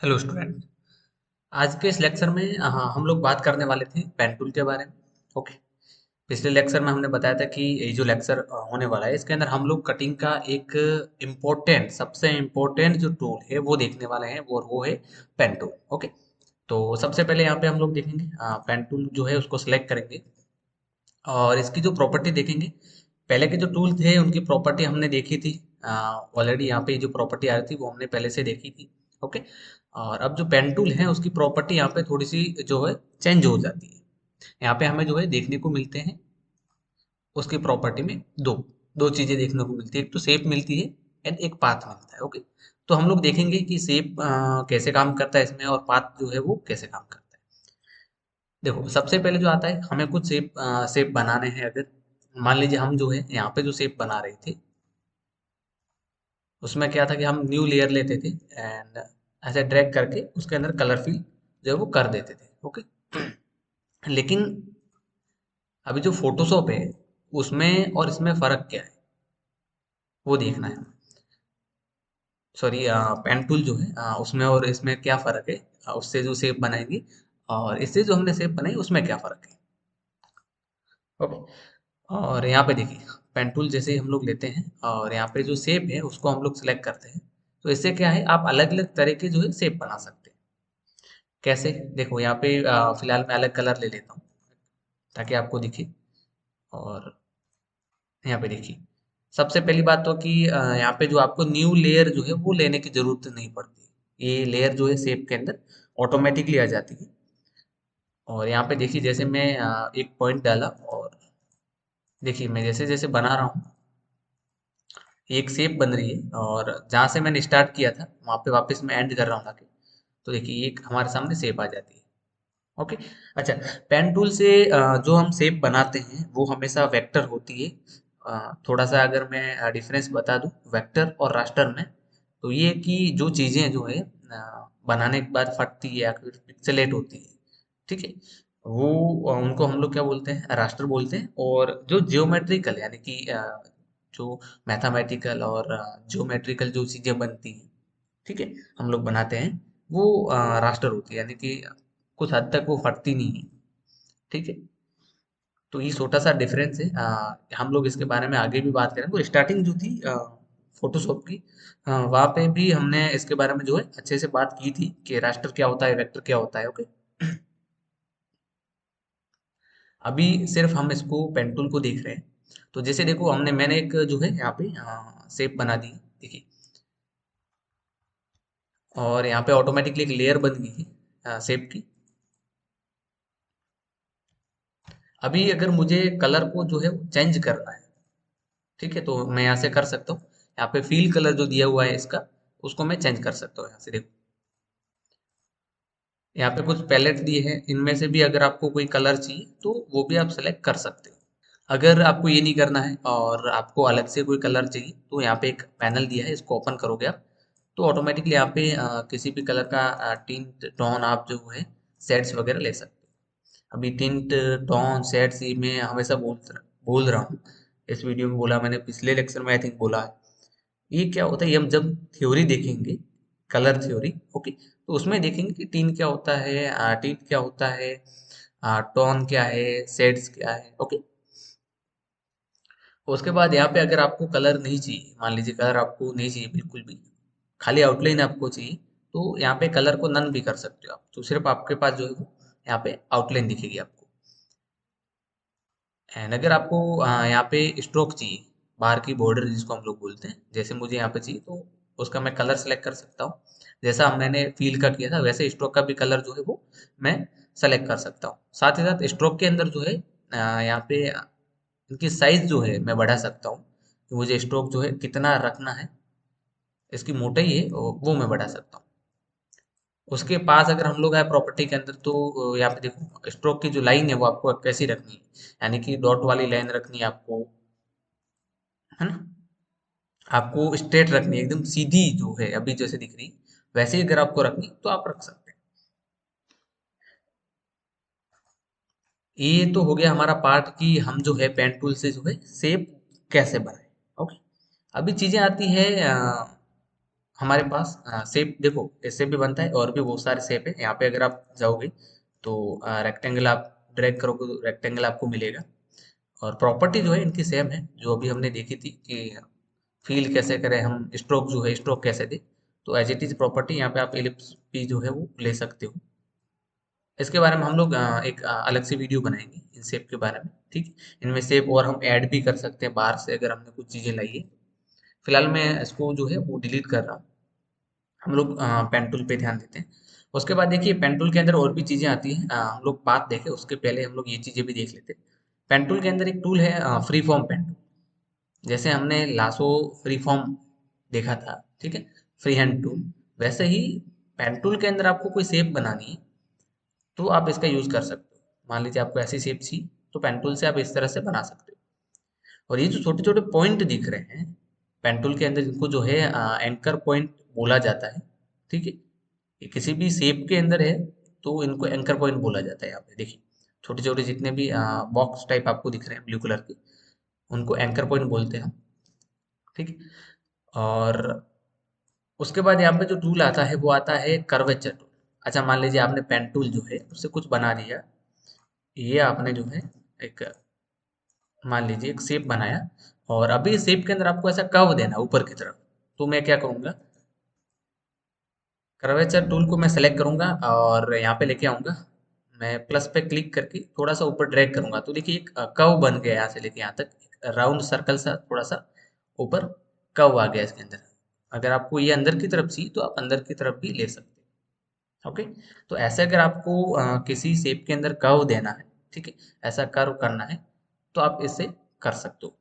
Hello student. आज के इस लेक्चर में हम लोग बात करने वाले थे पेन टूल के बारे में। ओके। पिछले लेक्चर में हमने बताया था कि ये जो लेक्चर होने वाला है इसके अंदर हम लोग कटिंग का एक इम्पोर्टेंट सबसे इम्पोर्टेंट जो टूल है वो देखने वाले हैं और वो है पेन टूल। ओके। तो सबसे पहले यहाँ पे हम लोग देखेंगे पेन टूल जो है उसको सिलेक्ट करेंगे और इसकी जो प्रॉपर्टी देखेंगे। पहले के जो टूल थे उनकी प्रॉपर्टी हमने देखी थी ऑलरेडी। यहाँ पे जो प्रॉपर्टी आ रही थी वो हमने पहले से देखी थी। ओके। और अब जो पेन टूल है उसकी प्रॉपर्टी यहाँ पे थोड़ी सी जो है चेंज हो जाती है। यहाँ पे हमें जो है देखने को मिलते हैं उसकी प्रॉपर्टी में दो दो चीजें देखने को मिलती है। एक तो शेप मिलती है एंड एक पाथ मिलता है। ओके। तो हम लोग देखेंगे कि शेप कैसे काम करता है इसमें और पाथ जो है वो कैसे काम करता है। देखो सबसे पहले जो आता है हमें कुछ शेप शेप बनाने हैं। अगर मान लीजिए हम जो है यहाँ पे जो शेप बना रहे थे उसमें क्या था कि हम न्यू लेयर लेते थे एंड ऐसे ड्रैग करके उसके अंदर कलर फिल जो है वो कर देते थे। ओके। लेकिन अभी जो फोटोशॉप है उसमें और इसमें फर्क क्या है वो देखना है। सॉरी, पेन टूल जो है उसमें और इसमें क्या फर्क है। उससे जो शेप बनाएंगे और इससे जो हमने शेप बनाई उसमें क्या फर्क है। ओके। और यहाँ पे देखिए पेन टूल जैसे ही हम लोग लेते हैं और यहाँ पे जो शेप है उसको हम लोग सिलेक्ट करते हैं तो इससे क्या है आप अलग अलग तरह के जो है शेप बना सकते हैं। कैसे देखो यहाँ पे फिलहाल मैं अलग कलर ले लेता हूँ ताकि आपको दिखे। और यहाँ पे देखिए सबसे पहली बात तो कि यहाँ पे जो आपको न्यू लेयर जो है वो लेने की जरूरत नहीं पड़ती। ये लेयर जो है शेप के अंदर ऑटोमेटिकली आ जाती है। और यहाँ पे देखिए जैसे मैं एक पॉइंट डाला और देखिए मैं जैसे जैसे बना रहा हूँ एक शेप बन रही है और जहाँ से मैंने स्टार्ट किया था वहाँ पे वापस मैं एंड कर रहा हूँ ताकि तो देखिए एक हमारे सामने शेप आ जाती है। ओके। अच्छा, पेन टूल से जो हम शेप बनाते हैं वो हमेशा वेक्टर होती है। थोड़ा सा अगर मैं डिफरेंस बता दूं वेक्टर और रास्टर में तो ये कि जो चीजें जो है बनाने के बाद फटती है या फिर पिक्सेलेट होती है। ठीक है। वो उनको हम लोग क्या बोलते हैं रास्टर बोलते हैं। और जो जियोमेट्रिकल यानी कि जो मैथमेटिकल और जियोमेट्रिकल जो चीजें बनती हैं ठीक है हम लोग बनाते हैं वो रास्टर होती है यानी कि कुछ हद तक वो फटती नहीं है। ठीक है। तो ये छोटा सा डिफरेंस है। हम लोग इसके बारे में आगे भी बात करेंगे। तो स्टार्टिंग जो थी फोटोशॉप की वहाँ पे भी हमने इसके बारे में जो है अच्छे से बात की थी कि रास्टर क्या होता है वेक्टर क्या होता है। ओके। अभी सिर्फ हम इसको पेन टूल को देख रहे हैं। तो जैसे देखो मैंने एक जो है यहाँ पे शेप बना दी देखिए। और यहाँ पे ऑटोमेटिकली एक लेयर बन गई है शेप की। अभी अगर मुझे कलर को जो है चेंज करना है ठीक है तो मैं यहाँ से कर सकता हूँ। यहाँ पे फील कलर जो दिया हुआ है इसका उसको मैं चेंज कर सकता हूँ। यहाँ से देखो यहाँ पे कुछ पैलेट दिए हैं इनमें से भी अगर आपको कोई कलर चाहिए तो वो भी आप सेलेक्ट कर सकते हो। अगर आपको ये नहीं करना है और आपको अलग से कोई कलर चाहिए तो यहाँ पे एक पैनल दिया है इसको ओपन करोगे आप तो ऑटोमेटिकली यहाँ पे किसी भी कलर का टिंट टोन आप जो है शेड्स वगैरह ले सकते हो। अभी टिंट टोन शेड्स ये मैं हमेशा बोल रहा हूँ। इस वीडियो में बोला मैंने पिछले लेक्चर में आई थिंक बोला है। ये क्या होता है ये हम जब थ्योरी देखेंगे कलर थ्योरी ओके तो उसमें देखेंगे कि टीन क्या होता है टीट क्या होता है टोन क्या है शेड्स क्या है। ओके। उसके बाद यहाँ पे अगर आपको कलर नहीं चाहिए मान लीजिए कलर आपको नहीं चाहिए बिल्कुल भी खाली आउटलाइन आपको चाहिए तो यहाँ पे कलर को नन भी कर सकते हो आप तो सिर्फ आपके पास जो है वो यहाँ पे आउटलाइन दिखेगी आपको। एंड अगर आपको यहाँ पे स्ट्रोक चाहिए बाहर की बॉर्डर जिसको हम लोग बोलते हैं जैसे मुझे यहाँ पे चाहिए तो उसका मैं कलर सेलेक्ट कर सकता हूँ। जैसा मैंने फील का किया था वैसे स्ट्रोक का भी कलर जो है वो मैं सेलेक्ट कर सकता हूँ। साथ ही साथ स्ट्रोक के अंदर जो है यहाँ पे इनकी साइज जो है मैं बढ़ा सकता हूँ कि मुझे स्ट्रोक जो है कितना रखना है इसकी मोटाई है वो मैं बढ़ा सकता हूँ। उसके पास अगर हम लोग आए प्रॉपर्टी के अंदर तो यहाँ पे देखो स्ट्रोक की जो लाइन है वो आपको कैसी रखनी है यानी कि डॉट वाली लाइन रखनी है आपको है ना। आपको स्ट्रेट रखनी है एकदम सीधी जो है अभी जैसे दिख रही वैसे ही अगर आपको रखनी तो आप रख सकते हैं। ये तो हो गया हमारा पार्ट कि हम जो है पेन टूल से जो है शेप कैसे बनाए। ओके। अभी चीजें आती है हमारे पास शेप देखो, इससे भी बनता है और भी बहुत सारे शेप है। यहाँ पे अगर आप जाओगे तो रेक्टेंगल आप ड्रैग करोगे तो रेक्टेंगल आपको मिलेगा। और प्रॉपर्टी जो है इनकी सेम है जो अभी हमने देखी थी कि फील कैसे करें हम, स्ट्रोक जो है स्ट्रोक कैसे दे। तो एज इट इज प्रॉपर्टी यहाँ पे आप एलिप्स भी जो है वो ले सकते हो। इसके बारे में हम लोग एक अलग से वीडियो बनाएंगे इन शेप के बारे में, ठीक है। इनमें शेप और हम ऐड भी कर सकते हैं बाहर से अगर हमने कुछ चीज़ें लाई है। फिलहाल मैं इसको जो है वो डिलीट कर रहा हूँ। हम लोग पेन टूल पे ध्यान देते हैं। उसके बाद देखिए पेन टूल के अंदर और भी चीज़ें आती हैं। हम लोग बात देखें उसके पहले हम लोग ये चीज़ें भी देख लेते हैं। पेन टूल के अंदर एक टूल है फ्री फॉर्म पेन टूल। जैसे हमने लासो फ्री फॉर्म देखा था, ठीक है, फ्री हैंड टूल। वैसे ही पेन टूल के अंदर आपको कोई शेप बनानी है तो आप इसका यूज़ कर सकते हो। मान लीजिए आपको ऐसी शेप चाहिए तो पेन टूल से आप इस तरह से बना सकते हो। और ये जो छोटे छोटे पॉइंट दिख रहे हैं पेन टूल के अंदर, इनको जो है एंकर पॉइंट बोला जाता है, ठीक है। ये किसी भी शेप के अंदर है तो इनको एंकर पॉइंट बोला जाता है। यहाँ पे देखिए छोटे छोटे जितने भी बॉक्स टाइप आपको दिख रहे हैं ब्लू कलर के, उनको एंकर पॉइंट बोलते हैं हम, ठीक है। और उसके बाद यहाँ पे जो टूल आता है वो आता है कर्वेचर टूल। अच्छा मान लीजिए आपने पेन टूल जो है उससे कुछ बना दिया। ये आपने जो है एक, मान लीजिए एक शेप बनाया और अभी इस शेप के अंदर आपको ऐसा कर्व देना है ऊपर की तरफ। तो मैं क्या करूँगा, कर्वेचर टूल को मैं सेलेक्ट करूंगा और यहाँ पे लेके आऊंगा। मैं प्लस पे क्लिक करके थोड़ा सा ऊपर ड्रैग करूंगा तो देखिए एक कर्व बन गया यहाँ से लेके यहाँ तक, एक राउंड सर्कल सा थोड़ा सा ऊपर कर्व आ गया इसके अंदर। अगर आपको ये अंदर की तरफ चाहिए तो आप अंदर की तरफ भी ले सकते हैं, ओके। तो ऐसे अगर आपको किसी शेप के अंदर कर्व देना है, ठीक है, ऐसा कर्व करना है तो आप इससे कर सकते हो।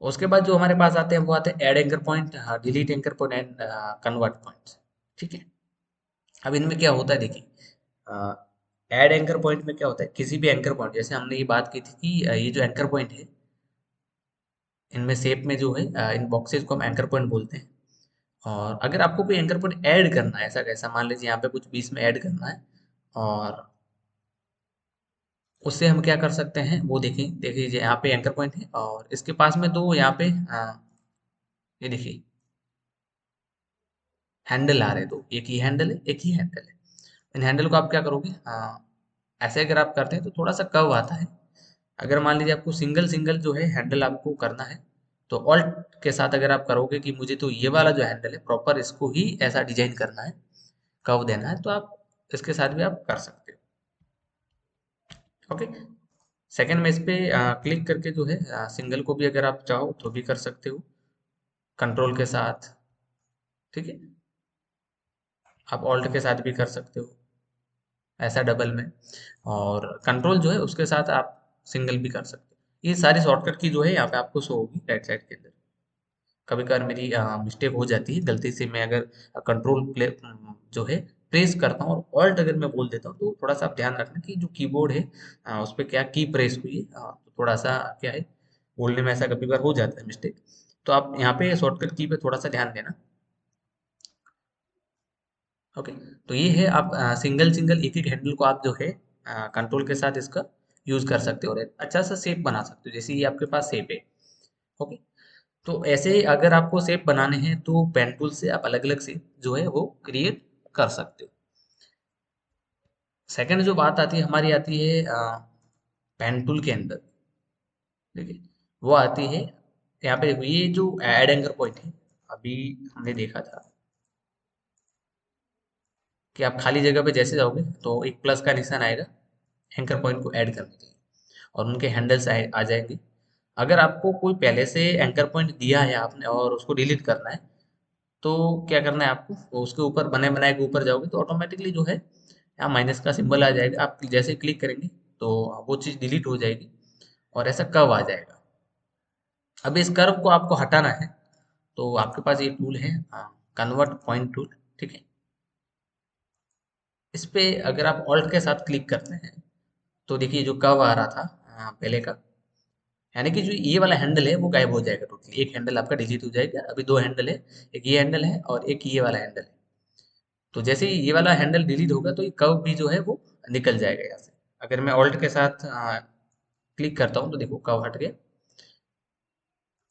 उसके बाद जो हमारे पास आते हैं वो आते हैं add anchor point, delete anchor point and convert point, ठीक है। अब इनमें क्या होता है देखिए, ऐड एंकर पॉइंट में क्या होता है, किसी भी एंकर पॉइंट, जैसे हमने ये बात की थी कि ये जो एंकर पॉइंट है इनमें शेप में जो है इन बॉक्सेस को हम एंकर पॉइंट बोलते हैं। और अगर आपको कोई एंकर पॉइंट ऐड करना है, ऐसा कैसा, मान लीजिए यहाँ पे कुछ बीच में ऐड करना है और उससे हम क्या कर सकते हैं वो देखें। देखिए यहाँ पे एंकर पॉइंट है और इसके पास में दो यहाँ पे ये देखिए हैंडल आ रहे हैं, दो, एक ही हैंडल है एक ही हैंडल है। इन हैंडल को आप क्या करोगे, ऐसे अगर आप करते हैं तो थोड़ा सा कर्व आता है। अगर मान लीजिए आपको सिंगल सिंगल जो है हैंडल आपको करना है तो ऑल्ट के साथ अगर आप करोगे कि मुझे तो ये वाला जो हैंडल है प्रॉपर इसको ही ऐसा डिजाइन करना है, कर्व देना है, तो आप इसके साथ भी आप कर सकते हो, ओके। सेकंड में इस पे क्लिक करके जो है सिंगल को भी अगर आप चाहो तो भी कर सकते हो कंट्रोल के साथ, ठीक है। आप ऑल्ट के साथ भी कर सकते हो ऐसा डबल में। और कंट्रोल जो है उसके साथ आप सिंगल भी कर सकते हो। ये सारी शॉर्टकट की जो है यहाँ पे आपको शो होगी राइट साइड के अंदर। कभी कभार मेरी मिस्टेक हो जाती है, गलती से मैं अगर कंट्रोल प्ले जो है प्रेस करता हूँ और ऑल्ट अगर मैं बोल देता हूँ तो थोड़ा सा आप ध्यान रखना कि जो कीबोर्ड है उस पर क्या की प्रेस हुई है, तो थोड़ा सा क्या है बोलने में ऐसा कभी कभार हो जाता है मिस्टेक। तो आप यहाँ पे शॉर्टकट की पे थोड़ा सा ध्यान देना, ओके। तो ये है आप सिंगल सिंगल एक एक हैंडल को आप जो है कंट्रोल के साथ इसका यूज कर सकते हो और एक अच्छा सा शेप बना सकते हो जैसे ये आपके पास शेप है, ओके। तो ऐसे ही अगर आपको शेप बनाने हैं तो पेन टूल से आप अलग अलग शेप जो है वो क्रिएट कर सकते हो। सेकंड जो बात आती है हमारी आती है पेन टूल के अंदर, देखिए वो आती है यहाँ पे। देखो ये जो ऐड एंकर पॉइंट है अभी हमने देखा था कि आप खाली जगह पे जैसे जाओगे तो एक प्लस का निशान आएगा एंकर पॉइंट को ऐड करने के लिए और उनके हैंडल्स आ जाएंगे। अगर आपको कोई पहले से एंकर पॉइंट दिया है आपने और उसको डिलीट करना है तो क्या करना है आपको, तो उसके ऊपर बने बनाए के ऊपर जाओगे तो ऑटोमेटिकली जो है यहाँ माइनस का सिंबल आ जाएगा। आप जैसे क्लिक करेंगे तो वो चीज़ डिलीट हो जाएगी और ऐसा कर्व आ जाएगा। अब इस कर्व को आपको हटाना है तो आपके पास ये टूल है कन्वर्ट पॉइंट टूल, ठीक है। इस पे अगर आप ऑल्ट के साथ क्लिक करते हैं तो देखिए जो कर्व आ रहा था पहले का, यानी कि जो ये वाला हैंडल है वो गायब हो जाएगा टोटली। एक हैंडल आपका डिलीट हो जाएगा। अभी दो हैंडल है, एक ये हैंडल है और एक ये वाला हैंडल है। तो जैसे ही ये वाला हैंडल डिलीट होगा तो ये कर्व भी जो है वो निकल जाएगा यहाँ से। अगर मैं ऑल्ट के साथ क्लिक करता हूँ तो देखो कर्व हट गया।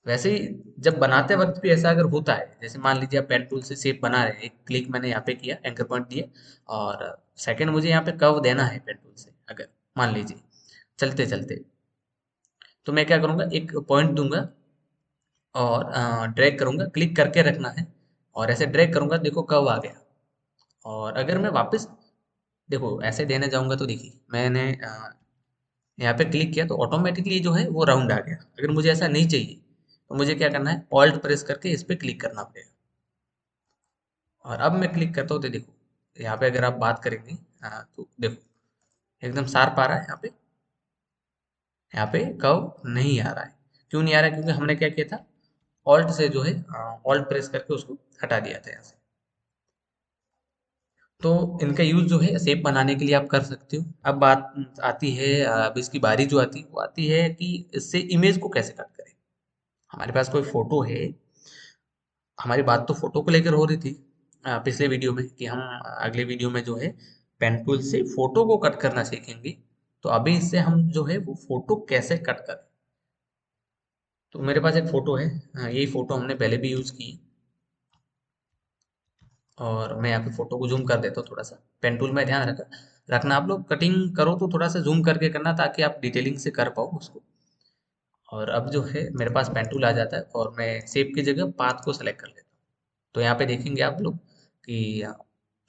वैसे ही जब बनाते वक्त भी ऐसा अगर होता है, जैसे मान लीजिए आप पेन टूल से शेप बना रहे हैं, एक क्लिक मैंने यहाँ पे किया, एंकर पॉइंट दिए, और सेकंड मुझे यहाँ पे कर्व देना है पेन टूल से, अगर मान लीजिए चलते चलते, तो मैं क्या करूँगा, एक पॉइंट दूंगा और ड्रैग करूँगा, क्लिक करके रखना है, और ऐसे ड्रैग करूँगा, देखो कर्व आ गया। और अगर मैं वापस देखो ऐसे देने जाऊँगा, तो देखिए मैंने यहाँ पे क्लिक किया तो ऑटोमेटिकली जो है वो राउंड आ गया। अगर मुझे ऐसा नहीं चाहिए तो मुझे क्या करना है, ऑल्ट प्रेस करके इस पे क्लिक करना पड़ेगा। और अब मैं क्लिक करता हूँ तो देखो यहाँ पे अगर आप बात करेंगे, तो देखो एकदम शार्प आ रहा है यहाँ पे। यहाँ पे कर्व नहीं आ रहा है। क्यों नहीं आ रहा है? क्योंकि हमने क्या किया था, ऑल्ट से जो है, ऑल्ट प्रेस करके उसको हटा दिया था यहाँ से। तो इनका यूज जो है शेप बनाने के लिए आप कर सकते हो। अब बात आती है, अब इसकी बारी जो आती है वो आती है कि इससे इमेज को कैसे कट करें। हमारे पास कोई फोटो है, हमारी बात तो फोटो को लेकर हो रही थी पिछले वीडियो में, कि हम अगले वीडियो में जो है पेन टूल से फोटो को कट करना सीखेंगे। तो अभी इससे हम जो है वो फोटो कैसे कट करें। तो मेरे पास एक फ़ोटो है, यही फ़ोटो हमने पहले भी यूज़ की है। और मैं यहाँ पे फ़ोटो को जूम कर देता हूँ थोड़ा सा। पेन टूल में ध्यान रखना, आप लोग कटिंग करो तो थोड़ा सा जूम करके करना, ताकि आप डिटेलिंग से कर पाओ उसको। और अब जो है मेरे पास पेन टूल आ जाता है, और मैं शेप की जगह पाथ को सेलेक्ट कर लेता हूँ। तो यहाँ पे देखेंगे आप लोग कि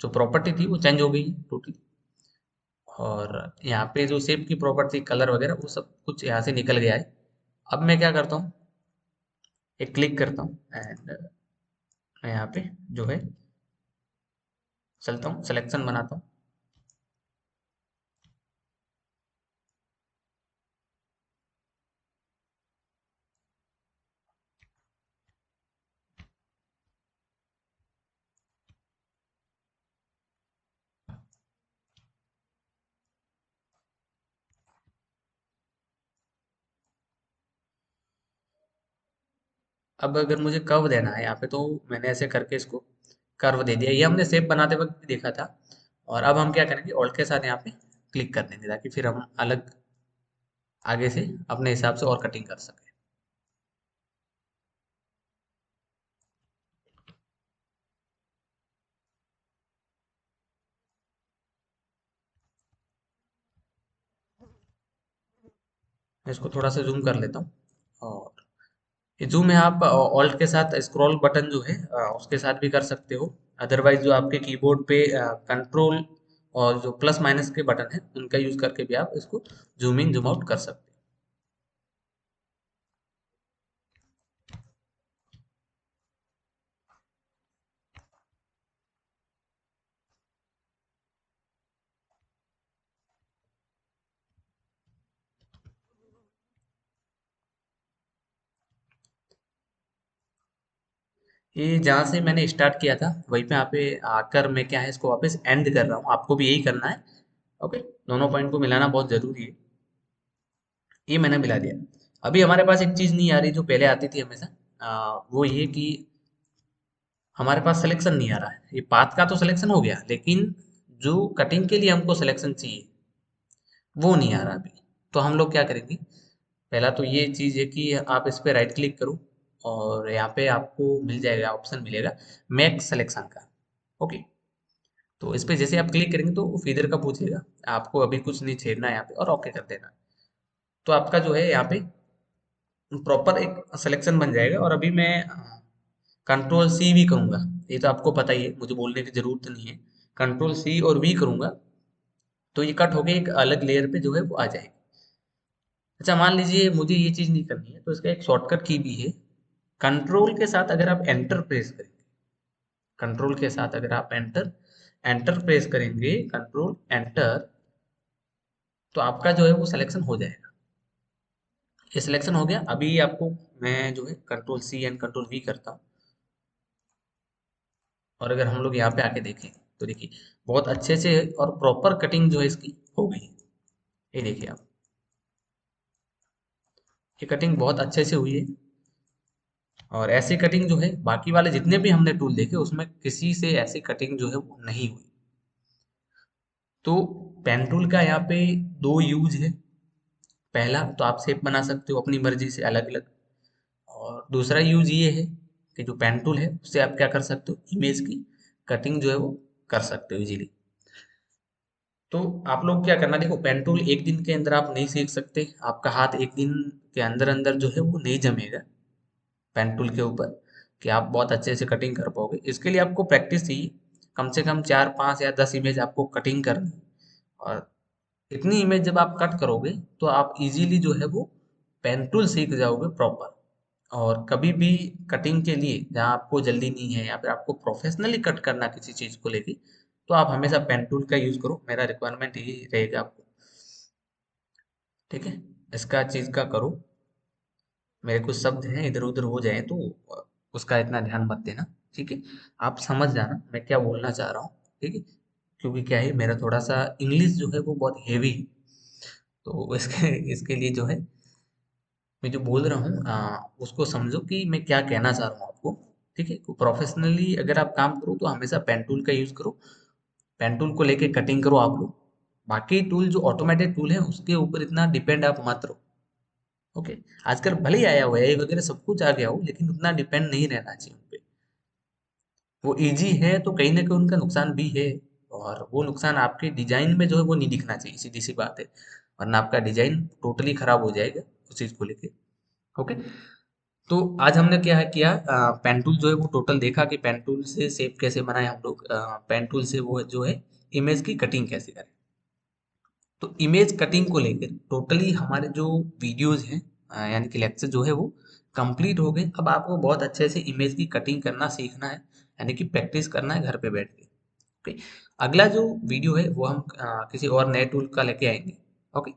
जो प्रॉपर्टी थी वो चेंज हो गई टोटली। और यहाँ पे जो शेप की प्रॉपर्टी, कलर वगैरह, वो सब कुछ यहाँ से निकल गया है। अब मैं क्या करता हूँ, एक क्लिक करता हूँ, एंड मैं यहाँ पे जो है चलता हूँ, सिलेक्शन बनाता हूँ। अब अगर मुझे कर्व देना है यहाँ पे, तो मैंने ऐसे करके इसको कर्व दे दिया। ये हमने शेप बनाते वक्त भी देखा था। और अब हम क्या करेंगे, ऑल्ट के साथ यहाँ पे क्लिक कर देंगे, ताकि फिर हम अलग आगे से अपने हिसाब से और कटिंग कर सकें। मैं इसको थोड़ा सा जूम कर लेता हूँ। और ये जूम है, आप ऑल्ट के साथ स्क्रॉल बटन जो है उसके साथ भी कर सकते हो। अदरवाइज जो आपके कीबोर्ड पे कंट्रोल और जो प्लस माइनस के बटन है, उनका यूज करके भी आप इसको जूम इन जूम आउट कर सकते हो। ये जहाँ से मैंने स्टार्ट किया था वहीं पे, यहाँ पे आकर मैं क्या है इसको वापस एंड कर रहा हूँ। आपको भी यही करना है। ओके, दोनों पॉइंट को मिलाना बहुत जरूरी है। ये मैंने मिला दिया। अभी हमारे पास एक चीज नहीं आ रही जो पहले आती थी हमेशा, वो ये कि हमारे पास सिलेक्शन नहीं आ रहा है। ये पाथ का तो सिलेक्शन हो गया, लेकिन जो कटिंग के लिए हमको सिलेक्शन चाहिए वो नहीं आ रहा अभी। तो हम लोग क्या करेंगे, पहला तो ये चीज़ है कि आप इस पे राइट क्लिक करो, और यहाँ पे आपको मिल जाएगा, ऑप्शन मिलेगा मेक सिलेक्शन का। ओके, तो इस पे जैसे आप क्लिक करेंगे तो फीदर का पूछेगा, आपको अभी कुछ नहीं छेड़ना है यहाँ पे, और ओके कर देना। तो आपका जो है यहाँ पे प्रॉपर एक सिलेक्शन बन जाएगा। और अभी मैं कंट्रोल सी भी करूँगा, ये तो आपको पता ही है, मुझे बोलने की जरूरत नहीं है। कंट्रोल सी और वी करूँगा, तो ये कट होके एक अलग लेयर पे जो है वो आ जाएगी। अच्छा, मान लीजिए मुझे ये चीज़ नहीं करनी है, तो इसका एक शॉर्टकट की भी है। कंट्रोल के साथ अगर आप एंटर प्रेस करेंगे, कंट्रोल के साथ अगर आप एंटर एंटर प्रेस करेंगे, कंट्रोल एंटर, तो आपका जो है वो सिलेक्शन हो जाएगा। ये सिलेक्शन हो गया। अभी आपको मैं जो है control C and control V करता हूँ, और अगर हम लोग यहाँ पे आके देखें, तो देखिए बहुत अच्छे से और प्रॉपर कटिंग जो है इसकी हो गई है। ये देखिए आप, ये कटिंग बहुत अच्छे से हुई है। और ऐसी कटिंग जो है बाकी वाले जितने भी हमने टूल देखे, उसमें किसी से ऐसी कटिंग जो है वो नहीं हुई। तो पेन टूल का यहाँ पे दो यूज है। पहला तो आप शेप बना सकते हो अपनी मर्जी से अलग अलग, और दूसरा यूज ये है कि जो पेन टूल है उससे आप क्या कर सकते हो, इमेज की कटिंग जो है वो कर सकते हो इजीली। तो आप लोग क्या करना, देखो पेन टूल एक दिन के अंदर आप नहीं सीख सकते, आपका हाथ एक दिन के अंदर अंदर जो है वो नहीं जमेगा पेन टूल के ऊपर कि आप बहुत अच्छे से कटिंग कर पाओगे। इसके लिए आपको प्रैक्टिस चाहिए, कम से कम 4 5 या 10 इमेज आपको कटिंग करनी है। और इतनी इमेज जब आप कट करोगे तो आप इजीली जो है वो पेन टूल सीख जाओगे प्रॉपर। और कभी भी कटिंग के लिए जहाँ आपको जल्दी नहीं है या फिर आपको प्रोफेशनली कट करना किसी चीज़ को लेके, तो आप हमेशा पेन टूल का यूज़ करो, मेरा रिक्वायरमेंट यही रहेगा आपको। ठीक है, इसका चीज़ का करो। मेरे कुछ शब्द हैं इधर उधर हो जाए तो उसका इतना ध्यान मत देना। ठीक है, आप समझ जाना मैं क्या बोलना चाह रहा हूँ। ठीक है, क्योंकि क्या है मेरा थोड़ा सा इंग्लिश जो है वो बहुत हेवी है, तो इसके इसके लिए जो है मैं जो बोल रहा हूँ उसको समझो कि मैं क्या कहना चाह रहा हूँ आपको। ठीक है, प्रोफेशनली अगर आप काम करो तो हमेशा पेन टूल का यूज़ करो, पेन टूल को लेके कटिंग करो आप लोग। बाकी टूल जो ऑटोमेटेड टूल है उसके ऊपर इतना डिपेंड आप मत रहो। ओके, आजकल भले ही आया हुआ है एआई वगैरह सब कुछ आ गया हो, लेकिन उतना डिपेंड नहीं रहना चाहिए उन पे। वो इजी है तो कहीं ना कहीं उनका नुकसान भी है, और वो नुकसान आपके डिजाइन में जो है वो नहीं दिखना चाहिए, सीधी सी बात है, वरना आपका डिजाइन टोटली खराब हो जाएगा उस चीज को लेके। ओके, तो आज हमने क्या है किया, पेन टूल जो है वो टोटल देखा कि पेन टूल से शेप कैसे बनाए हम लोग, पेन टूल से वो जो है इमेज की कटिंग कैसे करें। तो इमेज कटिंग को लेकर टोटली हमारे जो वीडियोस हैं, यानी कि लेक्चर जो है वो कंप्लीट हो गए। अब आपको बहुत अच्छे से इमेज की कटिंग करना सीखना है, यानी कि प्रैक्टिस करना है घर पे बैठ के। ओके, अगला जो वीडियो है वो हम किसी और नए टूल का लेके आएंगे। ओके।